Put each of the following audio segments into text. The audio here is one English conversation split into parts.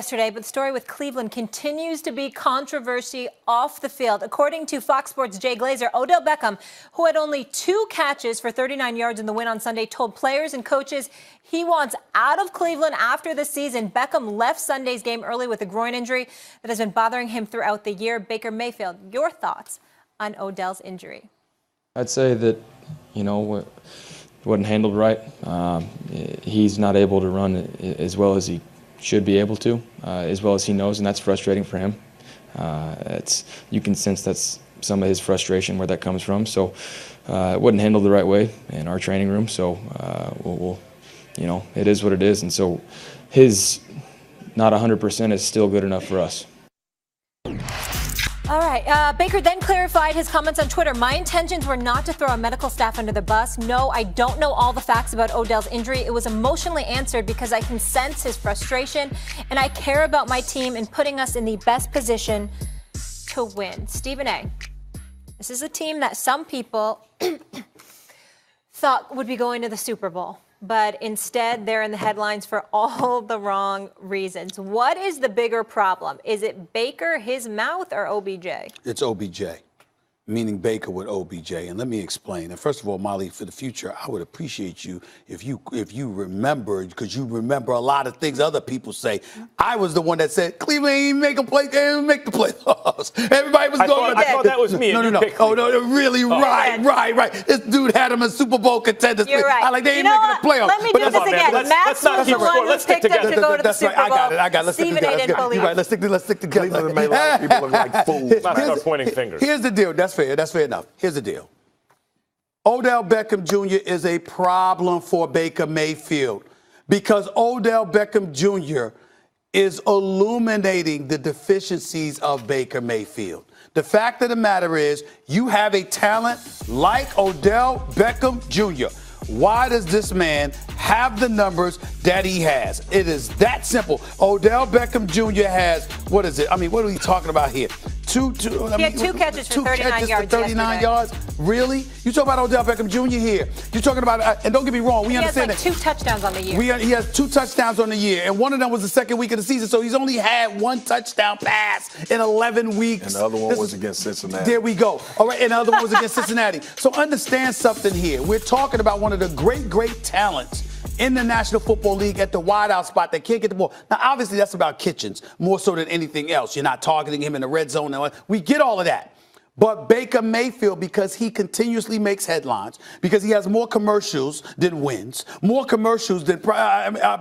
Yesterday, but the story with Cleveland continues to be controversy off the field. According to Fox Sports' Jay Glazer, Odell Beckham, who had only 2 catches for 39 yards in the win on Sunday, told players and coaches he wants out of Cleveland after the season. Beckham left Sunday's game early with a groin injury that has been bothering him throughout the year. Baker Mayfield, your thoughts on Odell's injury? I'd say that, wasn't handled right. He's not able to run as well as he should be able to, as well as he knows, and that's frustrating for him. You can sense that's some of his frustration where that comes from. So it wasn't handled the right way in our training room. So it is what it is, and so his not 100% is still good enough for us. All right. Baker then clarified his comments on Twitter. My intentions were not to throw our medical staff under the bus. No, I don't know all the facts about Odell's injury. It was emotionally answered because I can sense his frustration, and I care about my team and putting us in the best position to win. Stephen A., this is a team that some people thought would be going to the Super Bowl, but instead they're in the headlines for all the wrong reasons. What is the bigger problem? Is it Baker, his mouth, or OBJ? It's OBJ, meaning Baker with OBJ. And let me explain. And first of all, Molly, for the future, I would appreciate you if you remember, because you remember a lot of things other people say. I was the one that said Cleveland ain't make the playoffs. Everybody was going. I thought that was me. No. Oh no, really? Right. This dude had him in Super Bowl contenders. You're right. I like they ain't making the playoffs. Let me do this again. Matt's the one who picked up to go to the Super Bowl. I got it. Let's Stephen A. didn't believe. You're right. Let's stick together. Cleveland made a lot of people look like fools. Let's start pointing fingers. Here's the deal. That's fair enough. Here's the deal. Odell Beckham Jr. is a problem for Baker Mayfield because Odell Beckham Jr. is illuminating the deficiencies of Baker Mayfield. The fact of the matter is you have a talent like Odell Beckham Jr. Why does this man have the numbers that he has? It is that simple. Odell Beckham Jr. has, what is it? I mean, what are we talking about here? He had 2 catches for 39 yards. 39 yards? Really? You talking about Odell Beckham Jr. here. You're talking about, and don't get me wrong, we understand that. He has 2 touchdowns on the year. He has 2 touchdowns on the year, and one of them was the second week of the season, so he's only had 1 touchdown pass in 11 weeks. And the other one was against Cincinnati. There we go. All right, and the other one was against Cincinnati. So understand something here. We're talking about one of the great talents in the National Football League at the wideout spot that can't get the ball. Now, obviously, that's about Kitchens more so than anything else. You're not targeting him in the red zone. We get all of that. But Baker Mayfield, because he continuously makes headlines, because he has more commercials than wins, more commercials than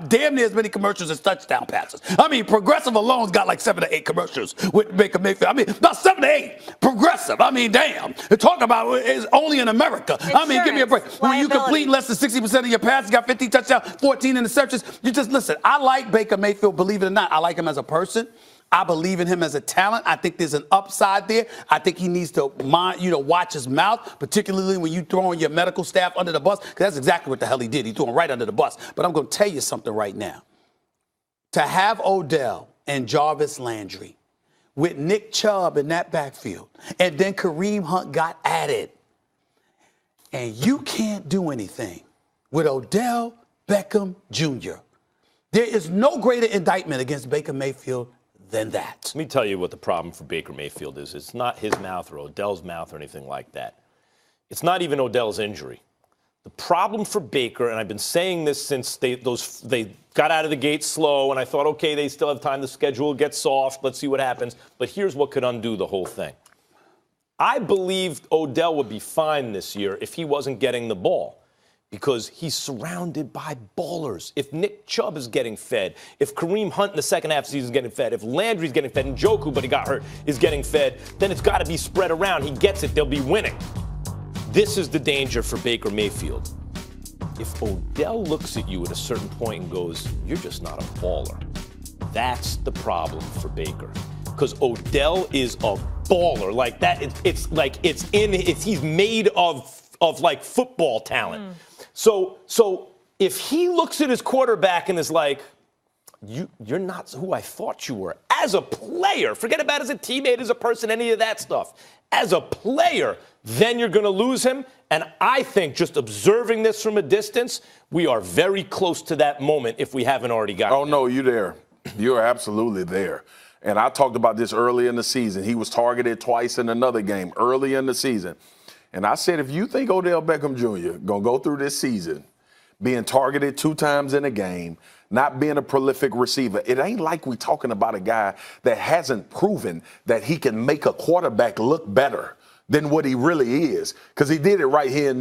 damn near as many commercials as touchdown passes. I mean, Progressive alone's got like 7 to 8 commercials with Baker Mayfield. I mean, about 7 to 8. Progressive. I mean, damn. They're talking about it's only in America. I mean, give me a break. When you complete less than 60% of your passes, you got 15 touchdowns, 14 interceptions. You just listen. I like Baker Mayfield, believe it or not. I like him as a person. I believe in him as a talent. I think there's an upside there. I think he needs to watch his mouth, particularly when you throwing your medical staff under the bus, because that's exactly what the hell he did. He threw him right under the bus. But I'm going to tell you something right now. To have Odell and Jarvis Landry with Nick Chubb in that backfield, and then Kareem Hunt got added, and you can't do anything with Odell Beckham Jr. There is no greater indictment against Baker Mayfield than that. Let me tell you what the problem for Baker Mayfield is. It's not his mouth or Odell's mouth or anything like that. It's not even Odell's injury. The problem for Baker, and I've been saying this since they got out of the gate slow, and I thought, okay, they still have time. The schedule gets soft. Let's see what happens. But here's what could undo the whole thing. I believed Odell would be fine this year if he wasn't getting the ball, because he's surrounded by ballers. If Nick Chubb is getting fed, if Kareem Hunt in the second half of the season is getting fed, if Landry's getting fed, and Njoku, but he got hurt, is getting fed, then it's got to be spread around. He gets it. They'll be winning. This is the danger for Baker Mayfield. If Odell looks at you at a certain point and goes, you're just not a baller, that's the problem for Baker. Because Odell is a baller. Like that, he's made of like football talent. So if he looks at his quarterback and is like, you're not who I thought you were as a player, forget about as a teammate, as a person, any of that stuff. As a player, then you're going to lose him. And I think just observing this from a distance, we are very close to that moment if we haven't already got it. Oh, no, you there. You're absolutely there. And I talked about this early in the season. He was targeted twice in another game early in the season. And I said, if you think Odell Beckham Jr. going to go through this season being targeted 2 times in a game, not being a prolific receiver, it ain't like we talking about a guy that hasn't proven that he can make a quarterback look better than what he really is, because he did it right here in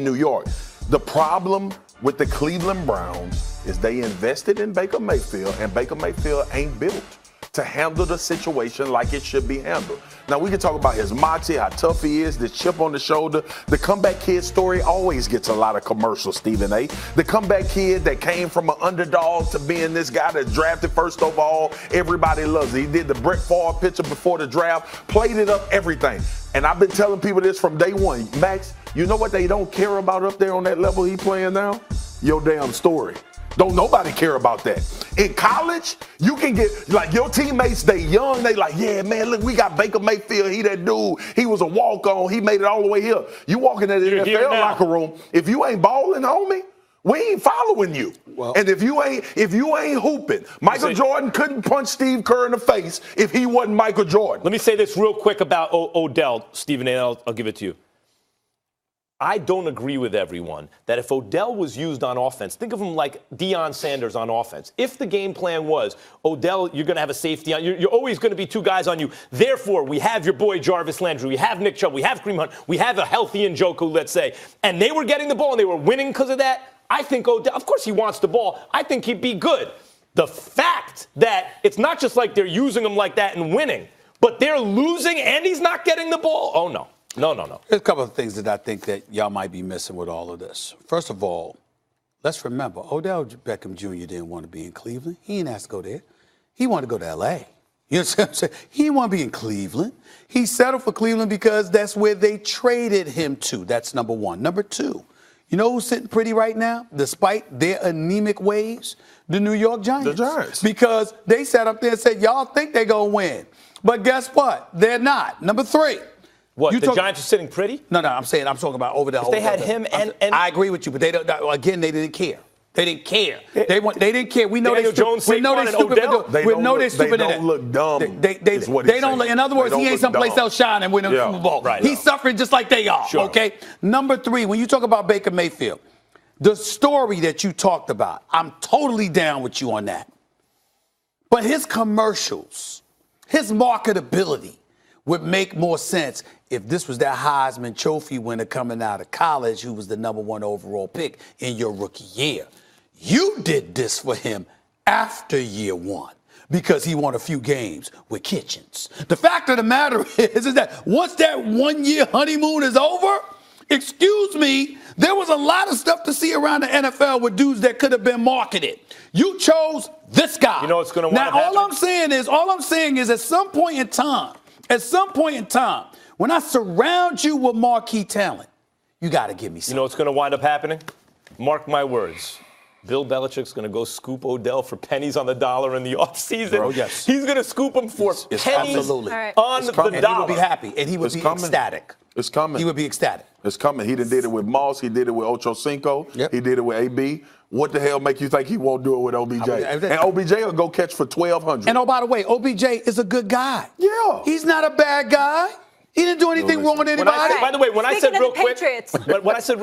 New York. The problem with the Cleveland Browns is they invested in Baker Mayfield, and Baker Mayfield ain't built to handle the situation like it should be handled. Now, we can talk about his moxie, how tough he is, the chip on the shoulder. The comeback kid story always gets a lot of commercials, Stephen A. The comeback kid that came from an underdog to being this guy that's drafted first overall, everybody loves it. He did the Brett Favre picture before the draft, played it up, everything. And I've been telling people this from day one. Max, you know what they don't care about up there on that level he playing now? Your damn story. Don't nobody care about that. In college, you can get, like, your teammates, they young, they like, yeah, man, look, we got Baker Mayfield, he that dude, he was a walk-on, he made it all the way here. You walk in that NFL locker room, if you ain't balling, homie, we ain't following you. Well, and if you ain't hooping, Michael Jordan couldn't punch Steve Kerr in the face if he wasn't Michael Jordan. Let me say this real quick about Odell, Stephen, and I'll give it to you. I don't agree with everyone that if Odell was used on offense, think of him like Deion Sanders on offense. If the game plan was, Odell, you're going to have a safety on, you're always going to be 2 guys on you. Therefore, we have your boy Jarvis Landry, we have Nick Chubb, we have Kareem Hunt, we have a healthy Njoku, let's say. And they were getting the ball and they were winning because of that. I think Odell, of course he wants the ball. I think he'd be good. The fact that it's not just like they're using him like that and winning, but they're losing and he's not getting the ball. Oh, no. No. There's a couple of things that I think that y'all might be missing with all of this. First of all, let's remember, Odell Beckham Jr. didn't want to be in Cleveland. He didn't ask to go there. He wanted to go to L.A. You know what I'm saying? He didn't want to be in Cleveland. He settled for Cleveland because that's where they traded him to. That's number one. Number two, you know who's sitting pretty right now, despite their anemic ways? The New York Giants. The Giants. Because they sat up there and said, y'all think they're going to win. But guess what? They're not. Number three. What, the Giants are sitting pretty? No, I'm talking about over there. If they had him and I agree with you, but they don't. Again, they didn't care. They didn't care. They didn't care. We know Daniel Jones, we know they stupid. We know they stupid. They don't look dumb. They don't. In other words, he ain't someplace else shining winning the Super Bowl. Right. He's suffering just like they are. Sure. Okay. Number 3, when you talk about Baker Mayfield, the story that you talked about, I'm totally down with you on that. But his commercials, his marketability would make more sense if this was that Heisman Trophy winner coming out of college who was the number 1 overall pick in your rookie year. You did this for him after year 1 because he won a few games with Kitchens. The fact of the matter is that once that 1-year honeymoon is over, excuse me, there was a lot of stuff to see around the NFL with dudes that could have been marketed. You chose this guy. You know what's going to Now, all I'm saying is at some point in time, when I surround you with marquee talent, you got to give me something. You know what's going to wind up happening? Mark my words. Bill Belichick's going to go scoop Odell for pennies on the dollar in the offseason. Bro, yes. He's going to scoop him for pennies on the dollar. And he would be happy, and he would be ecstatic. It's coming. He would be ecstatic. It's coming. He did it with Moss. He did it with Ocho Cinco. Yep. He did it with AB. What the hell make you think he won't do it with OBJ? And OBJ will go catch for 1,200. And oh, by the way, OBJ is a good guy. Yeah. He's not a bad guy. He didn't do anything wrong with anybody. By the way, when I said real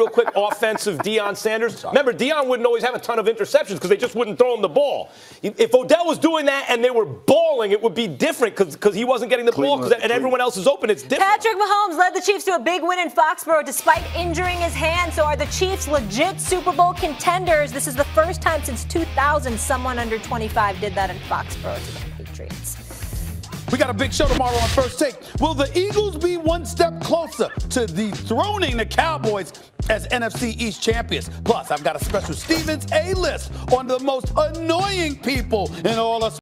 quick, offensive Deion Sanders, remember, Deion wouldn't always have a ton of interceptions because they just wouldn't throw him the ball. If Odell was doing that and they were balling, it would be different because he wasn't getting the ball and everyone else is open. It's different. Patrick Mahomes led the Chiefs to a big win in Foxborough despite injuring his hand. So are the Chiefs legit Super Bowl contenders? This is the first time since 2000 someone under 25 did that in Foxborough to the Patriots. We got a big show tomorrow on First Take. Will the Eagles be one step closer to dethroning the Cowboys as NFC East champions? Plus, I've got a special Stevens A-list on the most annoying people in all of